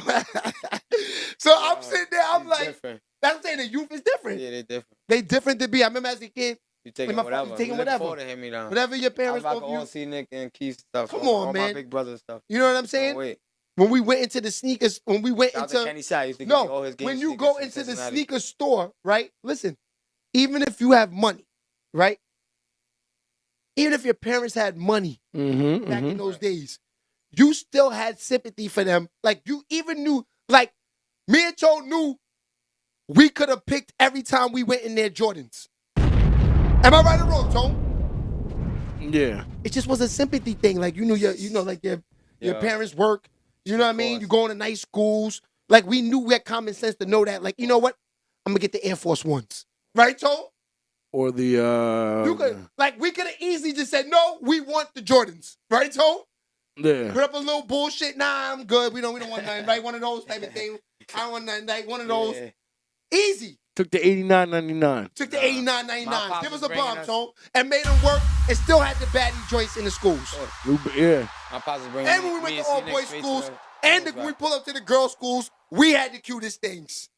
So I'm sitting there, I'm It's like, different. that's what I'm saying, the youth is different. Yeah, they different. They different to be. I remember as a kid, You taking my whatever. father taking We look whatever. forward to hand-me-down. whatever your I was parents like offer all you, see Nick and Keith stuff. Come all on, my man. big brother stuff. you know what I'm Oh, saying? wait. When we went into the sneakers, when we went Shout out to into, Kenny Side. Used to give me all no, his game when you sneakers go in into the Cincinnati. sneaker store, right? Listen, even if you have money, right? Even if your parents had money Mm-hmm. back in those days, you still had sympathy for them. Like you even knew, like me and Joe knew we could have picked every time we went in their Jordans. Am I right or wrong, Tone? Yeah. It just was a sympathy thing. Like you knew your Yeah. parents work. You know what I mean? course. You going to nice schools. Like we knew we had common sense to know that. Like, you know what? I'm gonna get the Air Force Ones. Right, Tone? Or the You could we could have easily just said, no, we want the Jordans. Right, Tone? yeah. Put up a little bullshit. Nah, I'm good. We don't want nothing, right? One of those type of thing. I don't want nothing, like one of those. Yeah. Easy. Took the $89.99. Took the Nah. My $89.99. pops Give us was a bringing bomb, us- Tone. And made them work and still had the baddie joints in the schools. Yeah. My pops was bringing And when we me went and to all C-Nick boys straight schools, to the- and when we pull up to the girls' schools, we had the cutest things.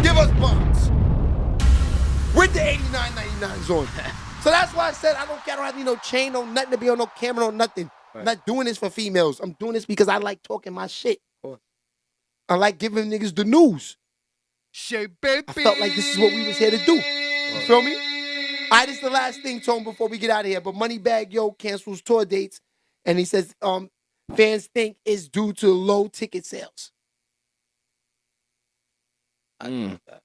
Give us bombs. With the $89.99s on. So that's why I said I don't have no chain, no nothing to be on no camera, no nothing. I'm Right. not doing this for females. I'm doing this because I like talking my shit. Of course. I like giving niggas the news. SHEABABYTV. I felt like this is what we was here to do. You feel me? All right, this is the last thing, Tone, before we get out of here. But Moneybagg Yo cancels tour dates, and he says fans think it's due to low ticket sales. I doubt that.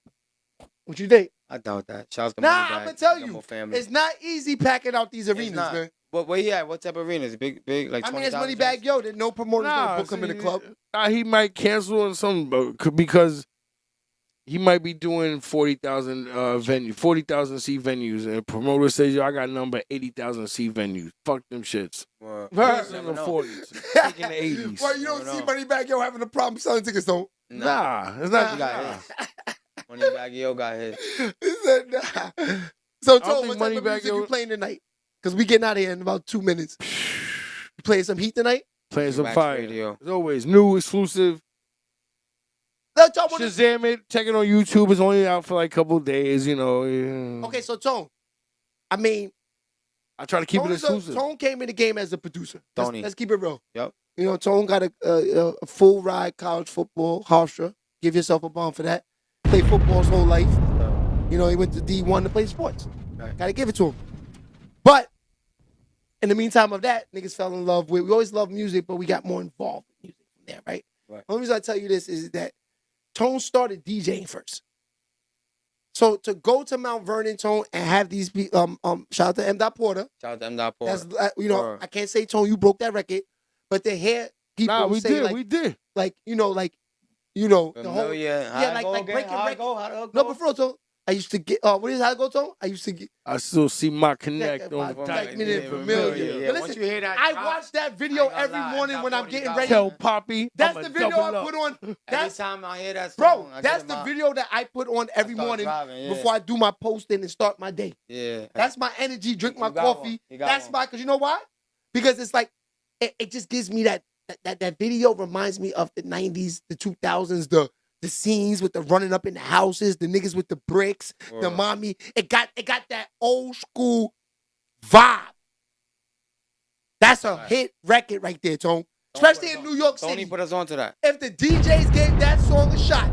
What you think? I doubt that. Shouts to Nah, Moneybagg, I'm gonna tell Gumbo you, family. it's not easy packing out these It's arenas, not. man. But where he at? What type of arenas? Big, like I mean, it's 20,000 Moneybagg Yo that no promoter's gonna book him in the club. He might cancel on some because he might be doing 40,000 40,000 seat venues, and promoter says, "Yo, I got number 80,000 seat venues. Fuck them shits." Well, He's in the 40s, taking the 80s. Well, you don't see Moneybagg Yo having a problem selling tickets, though. Nah, it's not. He got his. Moneybagg Yo got his. He said, nah. So, Tone, think what type of Moneybagg music Yo- you playing tonight? Because we getting out of here in about 2 minutes. You playing some heat tonight? Playing some Wax fire. Radio. As always, new, exclusive. No, Tone, what is- Shazam it. Check it on YouTube. It's only out for like a couple of days, you know. Yeah. Okay, so Tone, I mean, I try to keep Tone, it exclusive. Tone came in the game as a producer. Tony. Let's keep it real. Yep. You know, Tone got a full ride college football, Hofstra. Give yourself a bomb for that. Played football his whole life. You know, he went to D1 to play sports. Right. Gotta give it to him. But in the meantime of that, niggas fell in love with. We always love music, but we got more involved with music from there, right? Right. The only reason I tell you this is that Tone started DJing first. So to go to Mount Vernon, Tone, and have these shout out to M. Porter. Shout out to M. Porter. That's I can't say Tone, you broke that record, but to hear people Nah, we say did. like, We did. like the whole Familiar. yeah, like breaking records. No, but for real, Tone, I used to get what is how it go, Tone? I used to get I still see my connect my on the Dyke top. Minute Familiar. Yeah, But once listen, you hear that I drop, watch that video I ain't every gonna lie, morning got when I'm one, getting got ready. Tell Poppy. That's I'ma the video double I up. put on. Every That's time I hear that bro. song, I That's get the in my- video that I put on every start morning driving, yeah. before I do my posting and start my day. Yeah. That's my energy. Drink my You got coffee. one. You got That's one. my. Cause you know why? Because it's like it just gives me that video reminds me of the 90s, the 2000s, the scenes with the running up in the houses, the niggas with the bricks, the Word. mommy. It got that old school vibe. That's a Right. hit record right there, Tone. Don't Especially put us in on- New York Tony City. put us onto that. If the DJs gave that song a shot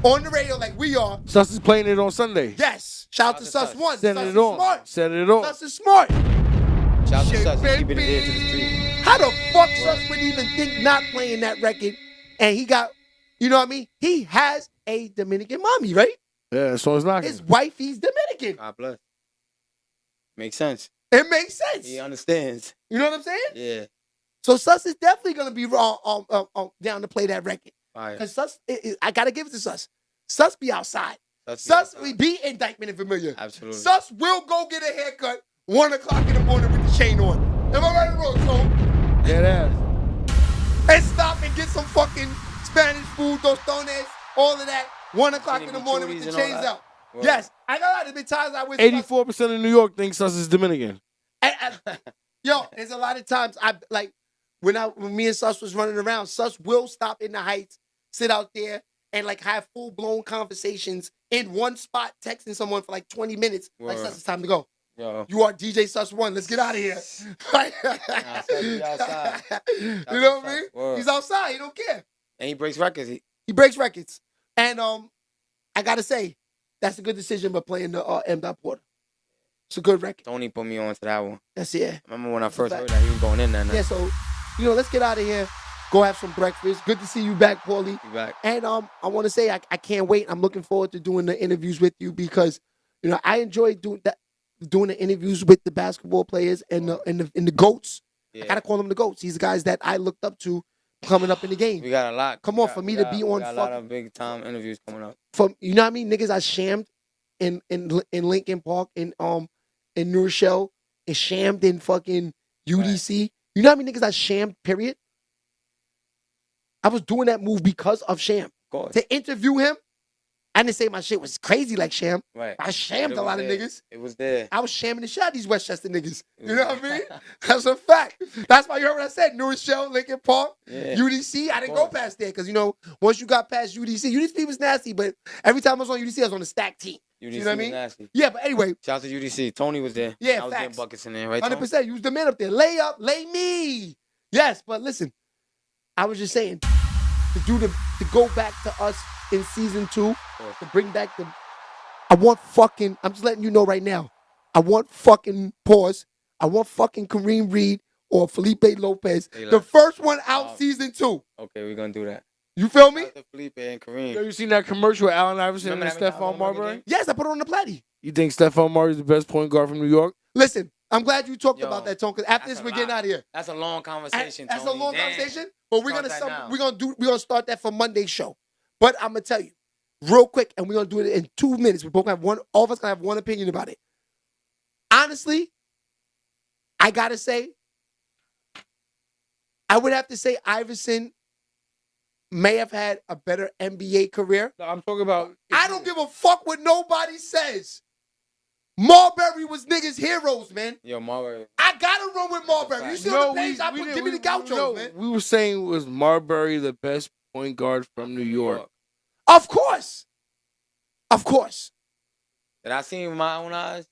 on the radio like we are, Sus is playing it on Sunday. yes. Shout out to Sus One. Send Sus it is on. smart. Send it on. Sus is smart. Shout out to Shit, Sus. Keep it baby. here to the street. How the fuck Sus would even think not playing that record? And he got, you know what I mean? He has a Dominican mommy, right? Yeah, so it's not. His wifey's Dominican. God bless. Makes sense. It makes sense. He understands. You know what I'm saying? Yeah. So Sus is definitely gonna be down to play that record. Fire. Cause Sus, I gotta give it to Sus. Sus be outside. Sus we be indictment and familiar. Absolutely. Sus will go get a haircut 1 o'clock in the morning with the chain on. Am I right or wrong, so? Dead ass. And stop and get some fucking Spanish food, tostones, all of that. 1 o'clock in the morning with the chimichurris and all chains that. out. Word. Yes, I got to be times I wish. 84% of New York thinks Sus is Dominican. Yo, there's a lot of times I like when me and Sus was running around. Sus will stop in the Heights, sit out there, and like have full blown conversations in one spot, texting someone for like 20 minutes. Like Word. Sus, it's time to go. Yo. You are DJ Sus One. Let's get out of here. Sus be outside. You know what I mean? Word. He's outside. He don't care. And he breaks records. He breaks records. And I gotta say, that's a good decision by playing the M. Porter. It's a good record. Tony put me on to that one. That's it. I remember when I That's a first fact. heard that he was going in that night. Yeah, so let's get out of here. Go have some breakfast. Good to see you back, Paulie. You back. And I want to say I can't wait. I'm looking forward to doing the interviews with you because I enjoy doing the interviews with the basketball players and the goats. Yeah. I gotta call them the goats. These guys that I looked up to coming up in the game. We got a lot. Come on, for me to be on we got a lot fucking- of big time interviews coming up. From you know what I mean? Niggas I shammed in Lincoln Park in New Rochelle and shammed in fucking UDC. You know how many niggas I shammed, period? I was doing that move because of Sham. Of course. To interview him, I didn't say my shit was crazy like Sham. Right. I shammed It a was lot of there. niggas. It was there. I was shamming the shit out of these Westchester niggas. It You was know what I there. mean? That's a fact. That's why you heard what I said. New Rochelle, Lincoln Park, Yeah. UDC. I didn't go course. past there because, once you got past UDC was nasty, but every time I was on UDC, I was on the stack team. UDC You know what I was mean? nasty. Yeah, but anyway, Shout out to UDC. Tony was there. Yeah, I was facts. getting buckets in there, right? Tony? 100%. You was the man up there. Lay up, lay me. Yes, but listen, I was just saying, to go back to us in season 2, to bring back I'm just letting you know right now, I want fucking Kareem Reed or Felipe Lopez. They The left. first one out season 2. Okay, we're going to do that. You feel me? Shout out to Felipe and Kareem. Yo, you seen that commercial with Allen Iverson Remember and that Stephon McDonald's Marbury? game? Yes, I put it on the platy. You think Stephon Marbury is the best point guard from New York? Listen, I'm glad you talked Yo, about that, Tone, because after that's this, a we're getting lot. out of here. That's a long conversation, That's a Tony. long Damn. conversation, but we're Start that now. gonna start that for Monday's show. But I'm gonna tell you, real quick, and we're gonna do it in 2 minutes. We both have one. All of us gonna have one opinion about it. Honestly, I gotta say, I would have to say Iverson may have had a better NBA career. No, I'm talking about. I don't give a fuck what nobody says. Marbury was niggas' heroes, man. Yo, Marbury. I gotta run with Marbury. You see on the page, I put give me the gauchos, man. We were saying was Marbury the best point guard from New York? Of course. Of course. Did I see him with my own eyes?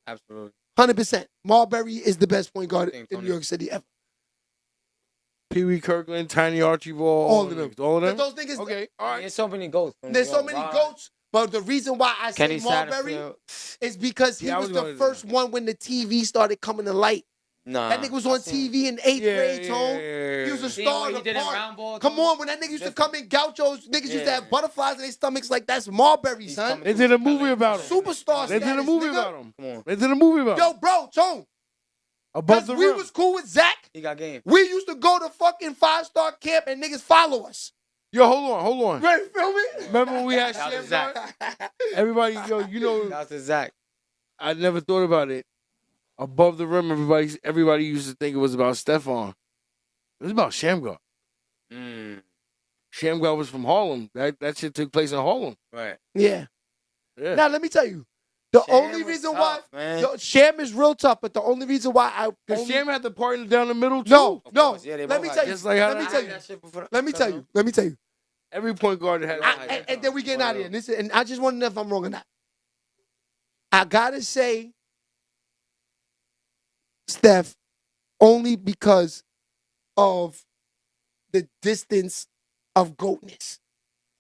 Absolutely. 100%. Marbury is the best point guard in New York City ever. Pee Wee Kirkland, Tiny Archibald, All of them. All of them? Those niggas. Okay, all right. There's so many goats. There's so many goats. But the reason why I say Kenny Marbury Satterfield. is because he was the first one when the TV started coming to light. Nah. That nigga was on TV in 8th grade, Tone. He was a star of the park. Come on, when that nigga used to come in gauchos, niggas used to have butterflies in their stomachs like that's Marbury, son. They did a movie about him. Superstar They did a movie nigga. about him. Come on. They did a movie about him. Yo, bro, Tone. Above the we rim. was cool with Zach. He got game. We used to go to fucking 5-star camp and niggas follow us. Yo, hold on. Ready, feel me? Remember when we had Shout out to Sham Zach. Guard? Everybody, yo, you know, Shout out to Zach. I never thought about it. Above the rim, everybody used to think it was about Stephon. It was about Shamgar. Shamgar was from Harlem. That shit took place in Harlem. Right. Yeah. Yeah. Now, let me tell you. The Sham only was reason tough, why man. yo, Sham is real tough, but the only reason why I Because only, Sham had the partner down the middle too. no, Of no. course. Yeah, they Let both me had tell it. you. Just like Let how- me I tell had you. that shit before- Let me tell you. Let me tell you. Every point guard had. And then we get out of here. And I just want to know if I'm wrong or not. I gotta say, Steph, only because of the distance of GOATness.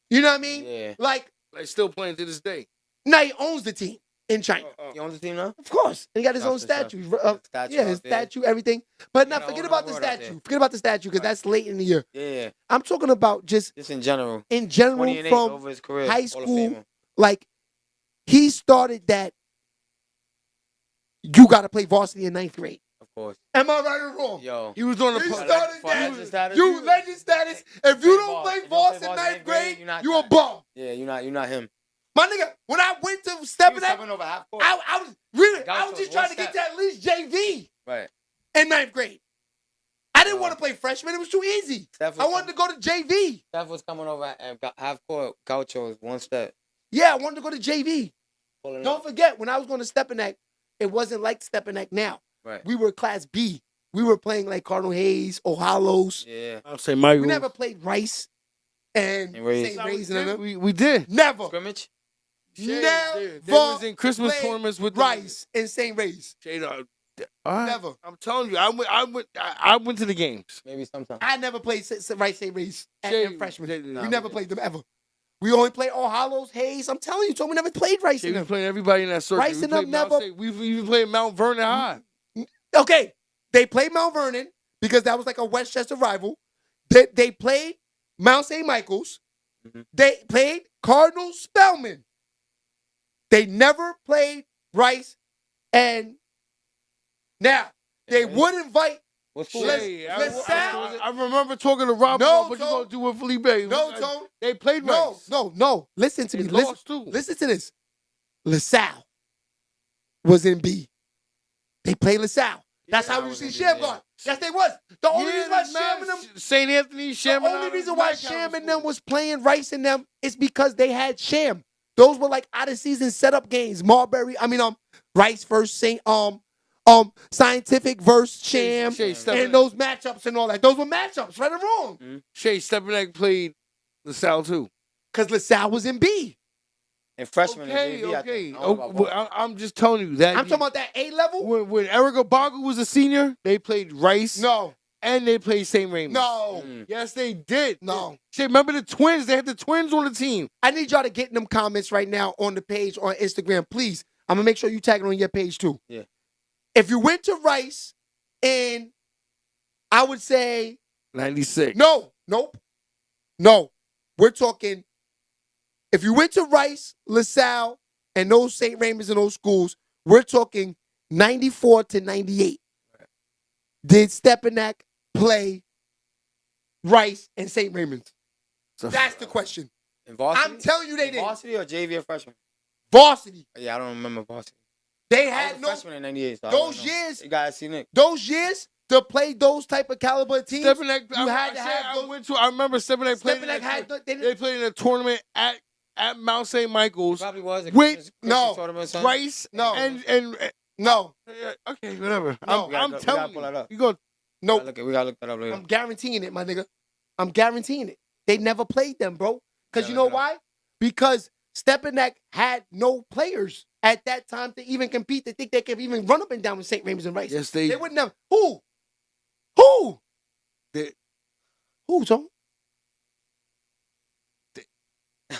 You know what I mean? Yeah. Like, still playing to this day. now he owns the team in China. You on the team now? Of course. And he got his own That's statue. statue Yeah, out his there. statue, everything. But You now, gotta forget hold about the the word out statue. there. Forget about the statue because that's late in the year. Yeah. I'm talking about just in general. In general, 20 and 8 from over his career, high Hall of school, Famer. like, he started that you got to play varsity in 9th grade. Of course. Am I right or wrong? Yo. He was on the He post. started legend status? that. You legend status. If you don't play varsity in 9th grade, you a bum. Yeah, you're not him. My nigga, when I went to He stepping was up, stepping over half court. I was really, I Gaucho, was just trying to one get to at least JV Right. in 9th grade. I didn't want to play freshman. It was too easy. I wanted to go to JV. Steph was coming over and half court. Gaucho was one step. Yeah, I wanted to go to JV. Pulling Don't up. forget, when I was going to Stepinac, it wasn't like Stepinac now. Right. We were Class B. We were playing like Cardinal Hayes, O'Hallows. Yeah. I'll say Michael. We never played Rice and Rays. St. Ray's and them. We did. Never. Scrimmage? Never. They was in Christmas played tournaments with Rice and St. Ray's. All right. Never. I'm telling you, I went to the games. Maybe sometime. I never played Rice St. Ray's as freshman. We we never played them ever. We only played O'Hallows, Hayes. I'm telling you, so we never played Rice We and them. playing everybody in that circle. Rice We and played them Mount never- State. We even played Mount Vernon High. Okay, they played Mount Vernon because that was like a Westchester rival. They played Mount St. Michael's. Mm-hmm. They played Cardinal Spellman. They never played Rice. And now they would invite. What's cool? I remember talking to Rob No, about what you Tone. gonna do with Felipe. No, Tone. They played No, Rice. no. Listen to They me. lost too. Listen to this. LaSalle was in B. They played LaSalle. That's how we was see in B, Sham yeah. gone. Yes, they was. The only reason why Sham and them. St. Anthony, Sham. The only reason why Sham and them was playing Rice and them is because they had Sham. Those were like out of season setup games. Rice versus Scientific versus Sham, and those matchups and all that. Those were matchups, right or wrong. Shay Stepanek played LaSalle too. Because LaSalle was in B. And freshman Okay, in JV, I okay. think. I don't know about both. I'm just telling you that. I'm talking about that A level. When Eric Obagu was a senior, they played Rice. No. And they played St. Raymond. No. Yes, they did. No. Shit, remember the twins? They had the twins on the team. I need y'all to get in them comments right now on the page on Instagram, please. I'm gonna make sure you tag it on your page too. Yeah. If you went to Rice in, I would say 96. no. We're talking. If you went to Rice, LaSalle, and those St. Raymond's and those schools, we're talking 94 to 98. Did Stepanek play Rice and St. Raymond's? That's the question. In varsity? I'm telling you they did. Varsity or JV or freshman? Varsity. Yeah, I don't remember varsity. They I had was a no freshman in '98. So those years. You guys see Nick. Those years to play those type of caliber teams. Stepanek, you had to have those. I remember Stepanek playing. Stepanek had they played in a tournament at Mount St. Michael's. Probably was a with Rice. No. And no. Okay, whatever. No. I'm telling pull that up. you. You go. No. We gotta look that up later. I'm guaranteeing it, my nigga. I'm guaranteeing it. They never played them, bro. Because you know why? Because Stepanek had no players at that time to even compete, to think they could even run up and down with St. Raymond's and Rice. Yes, they wouldn't have. Who? Who, Tom?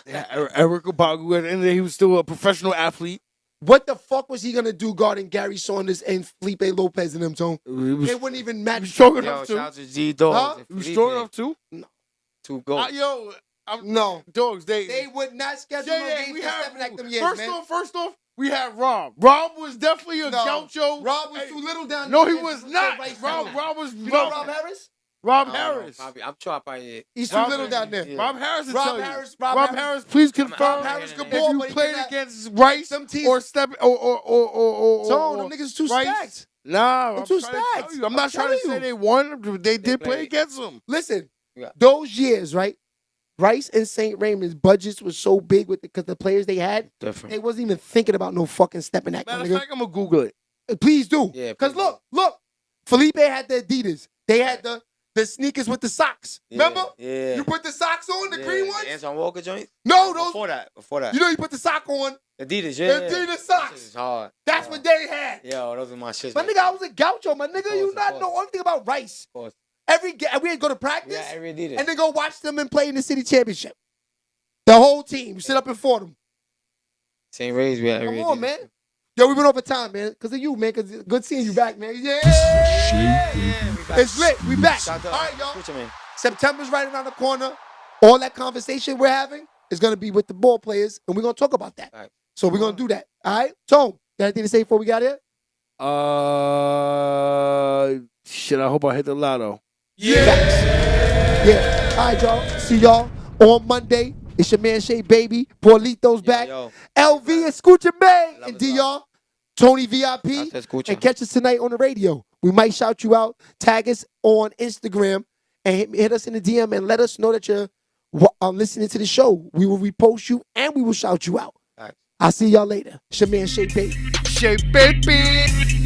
Eric Obagu, at the end of the day, he was still a professional athlete. What the fuck was he gonna do guarding Gary Saunders and Felipe Lopez and them, Tom? They wouldn't even match. He was strong enough Shout to. out to G Dogs. He was strong enough to. No. 2 goals. No. Dogs, they would not schedule no games for Stepanek them years, First off, we had Rob. Rob was definitely a gaucho. Rob was too little down there. there. No, he was not. Rob was. You know Rob Harris? Rob Harris. I'm sure I probably. He's too little down there. Yeah. Rob Harris. Rob Harris. Please confirm. Rob Harris could ball, if you but he played cannot- against Rice Some teams- or Step or Tone, them niggas too Rice. stacked. Nah, They're I'm too trying to tell stacked. you. I'm not trying to telling say you. they won. They did play played. against them. Listen, Yeah. those years, right? Rice and St. Raymond's budgets was so big with because the players they had, Different. they wasn't even thinking about no fucking Stepanek. Matter of fact, I'm gonna Google it. Please do. Yeah, Because please look, Felipe had the Adidas. They had the sneakers with the socks. Remember? Yeah. You put the socks on, the green ones? The Anton Walker joint? No, those. Before that. You know you put the sock on. Adidas, yeah. Adidas That socks. shit is hard. That's what they had. Yo, those are my shits. My nigga, I was a gaucho. My nigga, you Of not course. know anything about Rice. Of course. We'd go to practice Yeah, every Adidas. and then go watch them and play in the city championship. The whole team. You sit up and for them. St. Ray's, we had Come every on, Adidas. man. Yo, we went over time, man. Because of you, man. Because good seeing you back, man. Yeah. We back. It's lit. We back. Shout All out right, y'all. Gucci Mane. September's right around the corner. All that conversation we're having is going to be with the ball players, and we're going to talk about that. Right. So we're going to do that. All right? Tone, got anything to say before we got here? Shit, I hope I hit the lotto. Yeah. All right, y'all. See y'all on Monday. It's your man, Shay Baby. Paulito's back. Yo. LV and Scoocha May. Love And is DR. Tony VIP. Shout out to Scoocha. And catch us tonight on the radio. We might shout you out. Tag us on Instagram. And hit us in the DM and let us know that you're listening to the show. We will repost you and we will shout you out. All right. I'll see y'all later. It's your man, Shay Baby. Shay Baby.